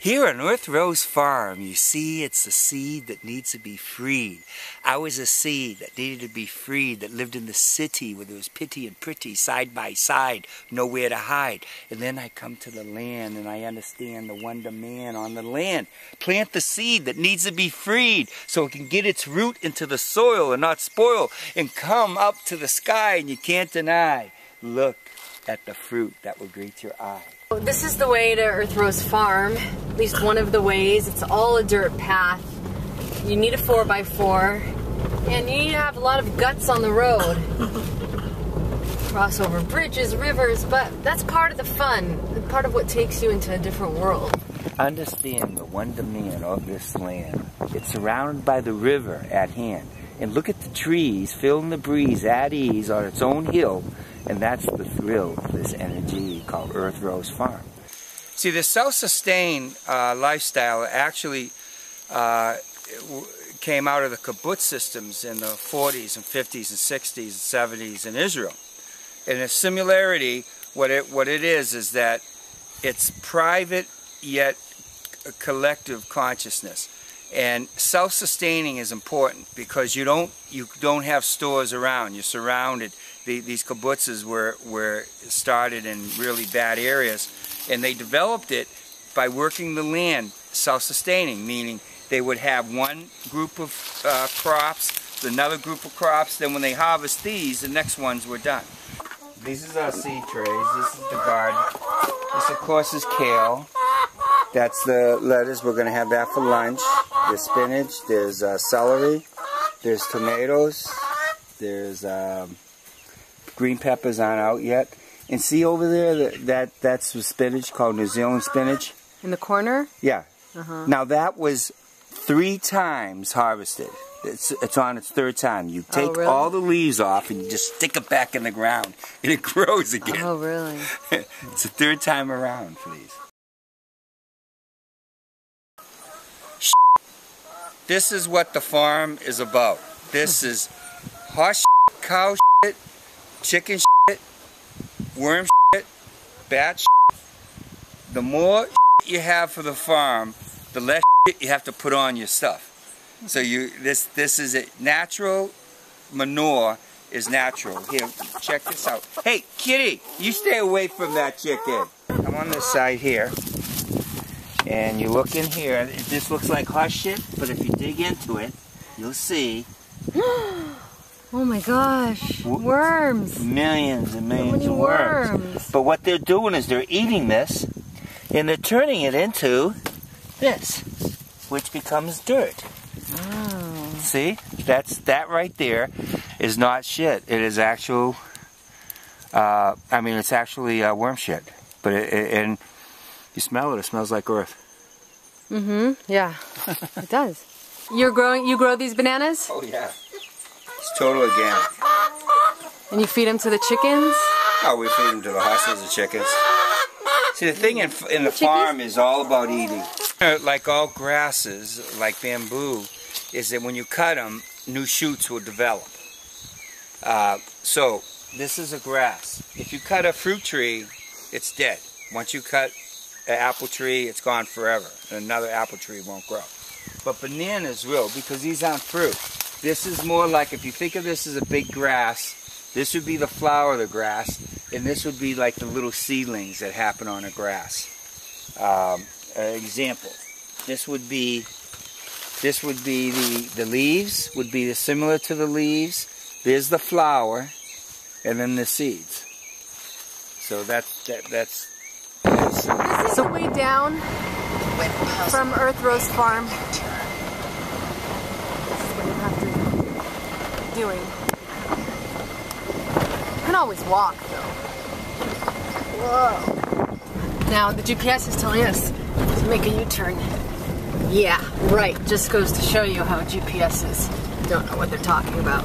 Here on Earth Rose Farm, you see it's a seed that needs to be freed. I was a seed that needed to be freed, that lived in the city where there was pity and pretty side by side, nowhere to hide. And then I come to the land and I understand the one demand on the land. Plant the seed that needs to be freed so it can get its root into the soil and not spoil and come up to the sky, and you can't deny. Look at the fruit that will greet your eye. This is the way to Earth Rose Farm, at least one of the ways. It's all a dirt path. You need a 4x4, and you need to have a lot of guts on the road. Cross over bridges, rivers, but that's part of the fun, part of what takes you into a different world. Understand the one demand of this land. It's surrounded by the river at hand. And look at the trees, feeling the breeze at ease on its own hill. And that's the thrill of this energy called Earth Rose Farm. See, the self-sustained lifestyle actually came out of the kibbutz systems in the 40s and 50s and 60s and 70s in Israel. And a similarity, what it is that it's private yet collective consciousness. And self-sustaining is important because you don't have stores around. You're surrounded. These kibbutzes were started in really bad areas, and they developed it by working the land, self-sustaining, meaning they would have one group of crops, another group of crops, then when they harvest these, the next ones were done. These is our seed trays, this is the garden. This of course is kale. That's the lettuce, we're going to have that for lunch. There's spinach, there's celery, there's tomatoes, there's green peppers aren't out yet. And see over there, that's the spinach called New Zealand spinach. In the corner? Yeah. Now that was 3 times harvested. It's on its 3rd time. You take all the leaves off and you just stick it back in the ground and it grows again. Oh, really? It's the 3rd time around for these. This is what the farm is about. This is horse shit, cow shit, chicken shit, worm shit, bat shit. The more shit you have for the farm, the less shit you have to put on your stuff. So this is it. Natural manure is natural. Here, check this out. Hey, kitty, you stay away from that chicken. I'm on this side here. And you look in here, this looks like horse shit, but if you dig into it, you'll see. Oh my gosh, worms. Millions and millions of worms. But what they're doing is they're eating this, and they're turning it into this, which becomes dirt. Oh. See? That right there is not shit. It is actual, it's actually worm shit. But and you smell it, it smells like earth. Yeah, it does. You grow these bananas? Oh yeah. It's total organic. And you feed them to the chickens? Oh, we feed them to the horses and chickens. See, the thing in the farm is all about eating. Like all grasses, like bamboo, is that when you cut them, new shoots will develop. So, this is a grass. If you cut a fruit tree, it's dead. Once you cut an apple tree, it's gone forever. And another apple tree won't grow. But bananas will, because these aren't fruit. This is more like, if you think of this as a big grass, this would be the flower of the grass, and this would be like the little seedlings that happen on a grass. Example, this would be the leaves, would be similar to the leaves. There's the flower, and then the seeds. So that's This is the way down from Earth Rose Farm. This is what you have to be doing. You can always walk though. Whoa. Now the GPS is telling us to make a U-turn. Yeah, right. Just goes to show you how GPSs don't know what they're talking about.